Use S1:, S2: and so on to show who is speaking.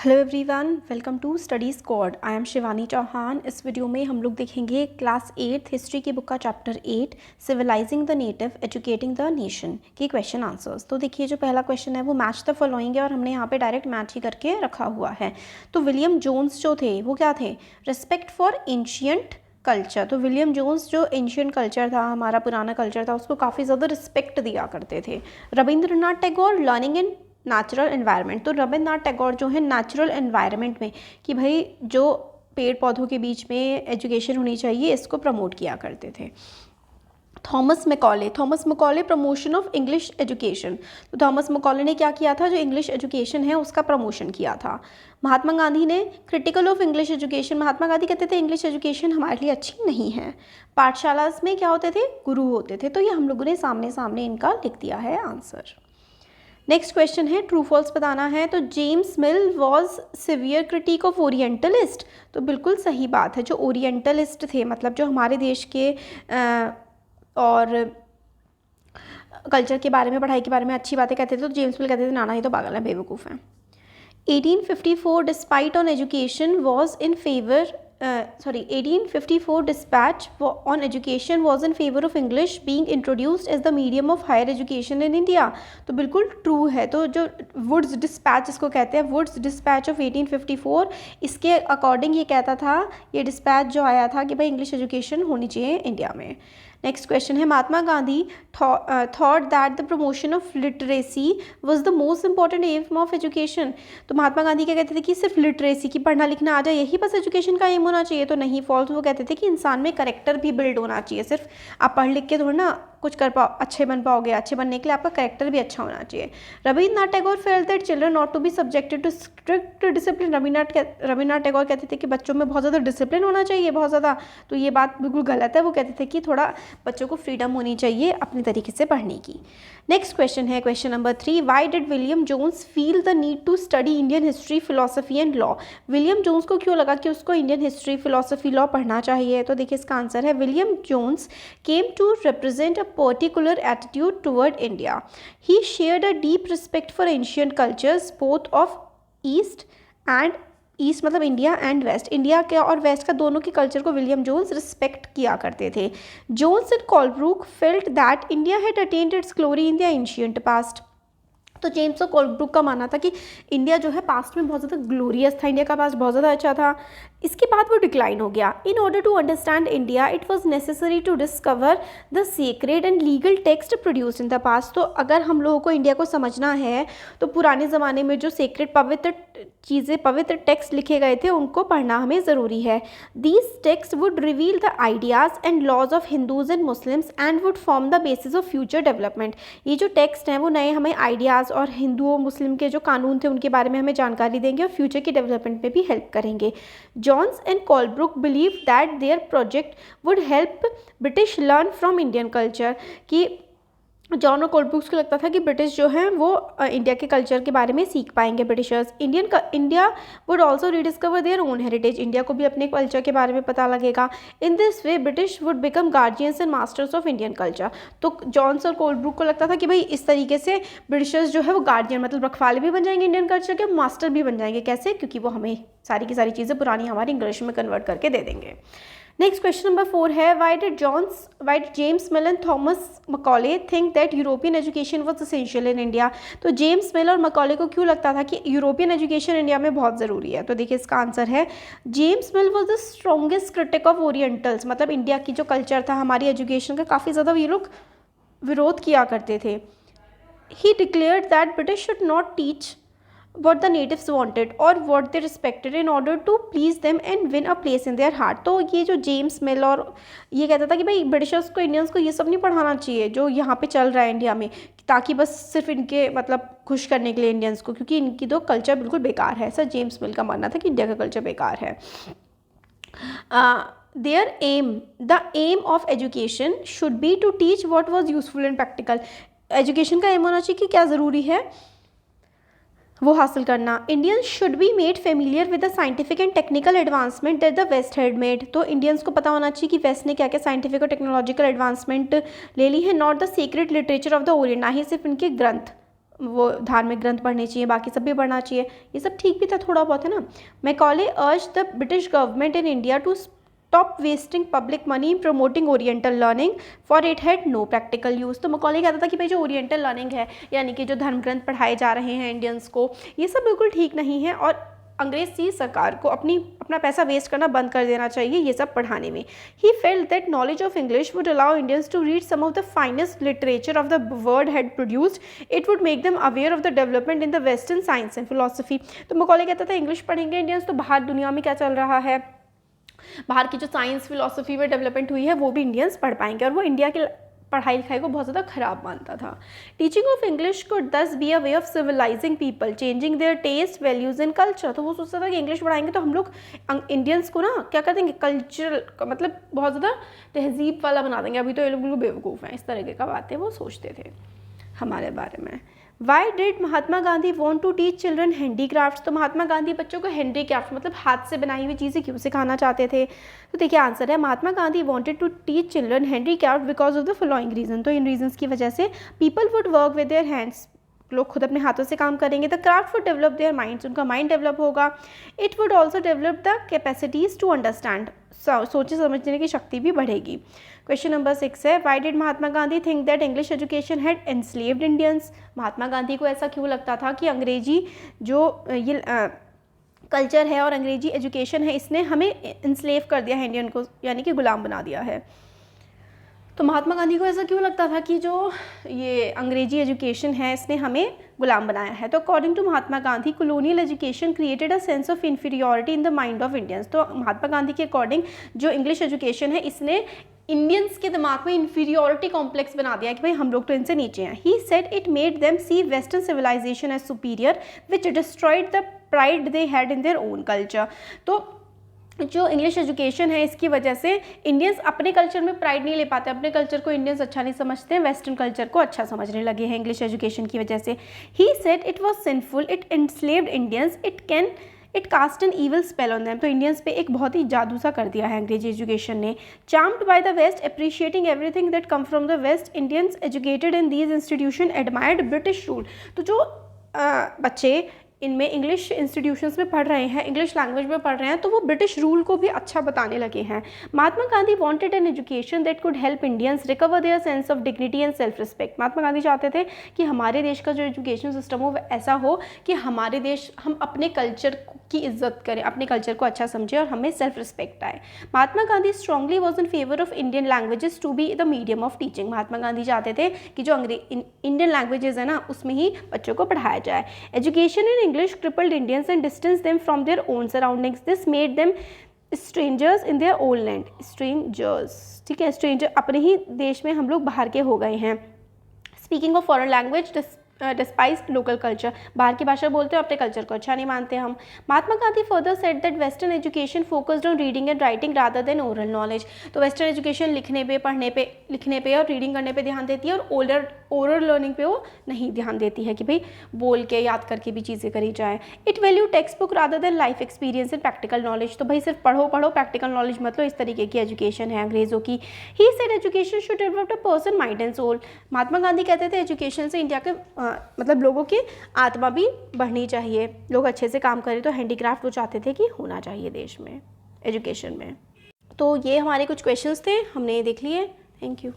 S1: Hello everyone, welcome to Study Squad. I am Shivani Chauhan. इस video में हम लोग देखेंगे क्लास 8 हिस्ट्री की बुक का chapter 8 civilising the native educating the nation के क्वेश्चन आंसर्स। तो देखिए, जो पहला क्वेश्चन है वो मैच द फॉलोइंग है और हमने यहाँ पे डायरेक्ट मैच ही करके रखा हुआ है। तो विलियम जोन्स जो थे वो क्या थे? Respect for ancient culture. तो विलियम जोन्स जो एंशियंट कल्चर था, हमारा पुराना कल्चर था, उसको काफ़ी ज़्यादा रिस्पेक्ट दिया करते थे। Rabindranath Tagore learning in natural environment. तो रविंद्रनाथ टैगोर जो है नेचुरल एनवायरनमेंट में कि भाई जो पेड़ पौधों के बीच में एजुकेशन होनी चाहिए, इसको प्रमोट किया करते थे। Thomas Macaulay promotion of English education. तो थॉमस मैकॉले ने क्या किया था? जो इंग्लिश एजुकेशन है उसका प्रमोशन किया था। महात्मा गांधी ने क्रिटिकल ऑफ इंग्लिश एजुकेशन। महात्मा गांधी कहते थे इंग्लिश एजुकेशन हमारे लिए अच्छी नहीं है। पाठशाला में क्या होते थे? गुरु होते थे। तो ये हम लोगों ने सामने सामने इनका लिख दिया है आंसर। नेक्स्ट क्वेश्चन है, ट्रू फॉल्स बताना है। तो James mill was severe critic of orientalist. तो बिल्कुल सही बात है। जो ओरिएंटलिस्ट थे, मतलब जो हमारे देश के और कल्चर के बारे में, पढ़ाई के बारे में अच्छी बातें कहते थे, तो जेम्स मिल कहते थे नाना ये तो पागल है, बेवकूफ़ हैं। 1854 despite on education was in favour 1854 dispatch on education was in favor of English being introduced as the medium of higher education in India। तो बिल्कुल ट्रू है। तो जो वुड्स डिस्पैच इसको कहते हैं, वुड्स डिस्पैच ऑफ 1854, इसके अकॉर्डिंग ये कहता था, ये डिस्पैच जो आया था कि भाई इंग्लिश एजुकेशन होनी चाहिए इंडिया में। नेक्स्ट क्वेश्चन है, Mahatma Gandhi thought that the promotion of literacy was the most important aim of education. तो महात्मा गांधी क्या कहते थे कि सिर्फ लिटरेसी की पढ़ना लिखना आ जाए यही बस एजुकेशन का एम होना चाहिए? तो नहीं, फॉल्स। वो कहते थे कि इंसान में करेक्टर भी बिल्ड होना चाहिए। सिर्फ आप पढ़ लिख के थोड़ा ना कुछ कर पाओ, अच्छे बन पाओगे। अच्छे बनने के लिए आपका करेक्टर भी अच्छा होना चाहिए। Rabindranath Tagore felt that children not to be subjected to strict discipline. Rabindranath Tagore कहते थे कि बच्चों में बहुत ज़्यादा डिसिप्लिन होना चाहिए, बहुत ज़्यादा। तो ये बात बिल्कुल गलत है। वो कहते थे कि थोड़ा बच्चों को फ्रीडम होनी चाहिए अपने तरीके से पढ़ने की। नेक्स्ट क्वेश्चन है, question number 3, why did William Jones feel the need to study Indian history, philosophy and law. William Jones को क्यों लगा कि उसको इंडियन हिस्ट्री, फिलोसफी, लॉ पढ़ना चाहिए? तो देखिए इसका आंसर है, William Jones came to represent a particular attitude toward India. He shared a deep respect for ancient cultures both of east मतलब इंडिया एंड वेस्ट। इंडिया के और वेस्ट का दोनों के कल्चर को विलियम जोन्स रिस्पेक्ट किया करते थे। Jones and Colebrooke felt that India had attend its glory in the ancient past. तो जेम्स और कोलब्रुक का मानना था कि इंडिया जो है पास्ट में बहुत ज़्यादा ग्लोरियस था, इंडिया का पास्ट बहुत ज़्यादा अच्छा था। इसके बाद वो डिक्लाइन हो गया। In order to understand India it was necessary to discover the secret and legal text produce in the past. तो अगर हम लोगों को इंडिया को समझना है तो पुराने ज़माने में जो सीक्रेट पवित्र चीज़ें, पवित्र टेक्स्ट लिखे गए थे, उनको पढ़ना हमें ज़रूरी है। These text would reveal the ideas and laws of Hindus and Muslims and would form the basis of future development. ये जो टेक्स्ट हैं वो नए हमें आइडियाज़ और हिंदुओं मुस्लिम के जो कानून थे उनके बारे में हमें जानकारी देंगे और फ्यूचर की डेवलपमेंट में भी हेल्प करेंगे। Jones and Colebrooke believe that their project would help British learn from Indian culture. कि जॉन और कोलब्रुक्स को लगता था कि ब्रिटिश जो हैं वो इंडिया के कल्चर के बारे में सीख पाएंगे Britishers. India would also rediscover their own heritage. India को भी अपने कल्चर के बारे में पता लगेगा। In this way British would become guardians and masters of Indian culture. तो जॉन्स और कोलब्रुक को लगता था कि भाई इस तरीके से ब्रिटिशर्स जो है वो गार्जियन मतलब रखवाले भी बन जाएंगे इंडियन कल्चर के, मास्टर भी बन जाएंगे। कैसे? क्योंकि वो हमें सारी की सारी चीज़ें पुरानी हमारी इंग्लिश में कन्वर्ट करके दे देंगे। नेक्स्ट क्वेश्चन नंबर 4 है, why did James mill and Thomas Macaulay think that European education was essential in India. तो जेम्स मिल और मैकॉले को क्यों लगता था कि यूरोपियन एजुकेशन इंडिया में बहुत ज़रूरी है? तो देखिए इसका आंसर है, James mill was the strongest critic of orientals. मतलब इंडिया की जो कल्चर था, हमारी एजुकेशन का काफ़ी ज़्यादा ये लोग विरोध किया करते थे। ही declared that British should not teach what the natives wanted or what they respected in order to please them and win a place in their heart। तो ये जो जेम्स मिल और ये कहता था कि भाई ब्रिटिशर्स को, इंडियंस को ये सब नहीं पढ़ाना चाहिए जो यहाँ पे चल रहा है इंडिया में, ताकि बस सिर्फ इनके मतलब खुश करने के लिए इंडियंस को, क्योंकि इनकी तो कल्चर बिल्कुल बेकार है। ऐसा जेम्स मिल का मानना था कि इंडिया का कल्चर बेकार है। The aim of education should be to teach what was useful and practical। Education का एम होना चाहिए कि क्या ज़रूरी है वो हासिल करना। Indians should be made familiar with the scientific and technical advancement that the west had made. तो इंडियंस को पता होना चाहिए कि वेस्ट ने क्या क्या साइंटिफिक और टेक्नोलॉजिकल एडवांसमेंट ले ली है। Not the secret literature of the Orient, ना ही सिर्फ इनके ग्रंथ वो धार्मिक ग्रंथ पढ़ने चाहिए, बाकी सब भी पढ़ना चाहिए, ये सब ठीक भी था थोड़ा बहुत, है ना। Macaulay urge the British government in India to stop wasting public money promoting oriental learning for it had no practical use. तो मैकॉले कहता था कि भाई जो ओरिएंटल लर्निंग है, यानी कि जो धर्म ग्रंथ पढ़ाए जा रहे हैं इंडियंस को, ये सब बिल्कुल ठीक नहीं है और अंग्रेजी सरकार को अपना पैसा वेस्ट करना बंद कर देना चाहिए ये सब पढ़ाने में। He felt that knowledge of English would allow Indians to read some of the finest literature of the world had produced, it would make them aware of the development in the western science and philosophy. तो Macaulay कहता था English पढ़ेंगे Indians तो बाहर दुनिया में क्या चल रहा है, बाहर की जो साइंस फिलोसफी में डेवलपमेंट हुई है वो भी इंडियंस पढ़ पाएंगे। और वो इंडिया के पढ़ाई लिखाई को बहुत ज़्यादा ख़राब मानता था। Teaching of English could thus be a way of civilising people changing their taste values and culture. तो वो सोचता था कि इंग्लिश पढ़ाएंगे तो हम लोग इंडियंस को ना क्या कर देंगे, कल्चरल मतलब बहुत ज़्यादा तहजीब वाला बना देंगे। अभी तो ये लोग बिल्कुल बेवकूफ़ हैं, इस तरीके का बातें वो सोचते थे हमारे बारे में। Why did Mahatma Gandhi want to teach children handicraft. तो महात्मा गांधी बच्चों को हैंडीक्राफ्ट मतलब हाथ से बनाई हुई चीज़ें क्यों सिखाना चाहते थे। तो देखिए आंसर है, Mahatma Gandhi wanted to teach children handicraft because of the following reason. तो इन रीजन्स की वजह से people would work with their hands, लोग खुद अपने हाथों से काम करेंगे। The craft would develop their minds, उनका माइंड डेवलप होगा। It would also develop the capacities to understand, सोचे समझने की शक्ति भी बढ़ेगी। क्वेश्चन नंबर 6 है, why did Mahatma Gandhi think that English education had enslaved Indians. Mahatma Gandhi को ऐसा क्यों लगता था कि अंग्रेजी जो ये कल्चर है और अंग्रेजी एजुकेशन है इसने हमें एनस्लेव कर दिया है इंडियन को, यानी कि गुलाम बना दिया है। तो महात्मा गांधी को ऐसा क्यों लगता था कि जो ये अंग्रेजी एजुकेशन है इसने हमें गुलाम बनाया है। तो according to Mahatma Gandhi colonial education created a sense of inferiority in the mind of Indians. तो महात्मा गांधी के अकॉर्डिंग जो इंग्लिश एजुकेशन है इसने इंडियंस के दिमाग में इन्फीरियॉरिटी कॉम्प्लेक्स बना दिया कि भाई हम लोग तो इनसे नीचे हैं। He said it made them see western civilisation as superior which destroyed the pride they had in their own culture. तो जो इंग्लिश एजुकेशन है इसकी वजह से इंडियंस अपने कल्चर में प्राइड नहीं ले पाते, अपने कल्चर को इंडियंस अच्छा नहीं समझते हैं, वेस्टर्न कल्चर को अच्छा समझने लगे हैं इंग्लिश एजुकेशन की वजह से। He said it was sinful, it enslaved Indians, it cast an evil spell on them. तो इंडियंस पे एक बहुत ही जादू सा कर दिया है अंग्रेजी एजुकेशन ने। Charmed by the west, appreciating everything that come from the west, Indians educated in these institution admired British rule. तो जो बच्चे इनमें इंग्लिश इंस्टीट्यूशंस में पढ़ रहे हैं, इंग्लिश लैंग्वेज में पढ़ रहे हैं, तो वो ब्रिटिश रूल को भी अच्छा बताने लगे हैं। Mahatma Gandhi wanted an education that could help Indians recover their sense of dignity and self respect. Mahatma Gandhi चाहते थे कि हमारे देश का जो एजुकेशन सिस्टम हो वो ऐसा हो कि हमारे देश हम अपने कल्चर की इज्जत करें, अपने कल्चर को अच्छा समझें और हमें सेल्फ रिस्पेक्ट आए। Mahatma Gandhi strongly was in favour of Indian languages to be the medium of teaching. Mahatma Gandhi चाहते थे कि जो इंडियन लैंग्वेजेस है ना उसमें ही बच्चों को पढ़ाया जाए। Education in English crippled Indians and distanced them from their own surroundings. This made them strangers in their own land. Strangers, ठीक है, stranger अपने ही देश में हम लोग बाहर के हो गए हैं। Speaking of foreign language, despise local culture, बाहर की भाषा बोलते हैं अपने कल्चर को अच्छा नहीं मानते हम। Mahatma Gandhi further said that western education focused on reading and writing rather than oral knowledge. तो वेस्टर्न एजुकेशन लिखने पे, पढ़ने पे, लिखने पे और रीडिंग करने पे ध्यान देती है और ओरल लर्निंग पे वो नहीं ध्यान देती है कि भाई बोल के याद करके भी चीज़ें करी जाए। It value text book rather than life experience and practical knowledge. तो भाई सिर्फ पढ़ो पढ़ो, प्रैक्टिकल नॉलेज मतलब इस तरीके की एजुकेशन है अंग्रेज़ों की। He said education should develop a person mind and soul. Mahatma Gandhi कहते थे एजुकेशन से इंडिया के मतलब लोगों की आत्मा भी बढ़नी चाहिए, लोग अच्छे से काम करें। तो हैंडीक्राफ्ट वो चाहते थे कि होना चाहिए देश में एजुकेशन में। तो ये हमारे कुछ क्वेश्चंस थे, हमने ये देख लिए। Thank you.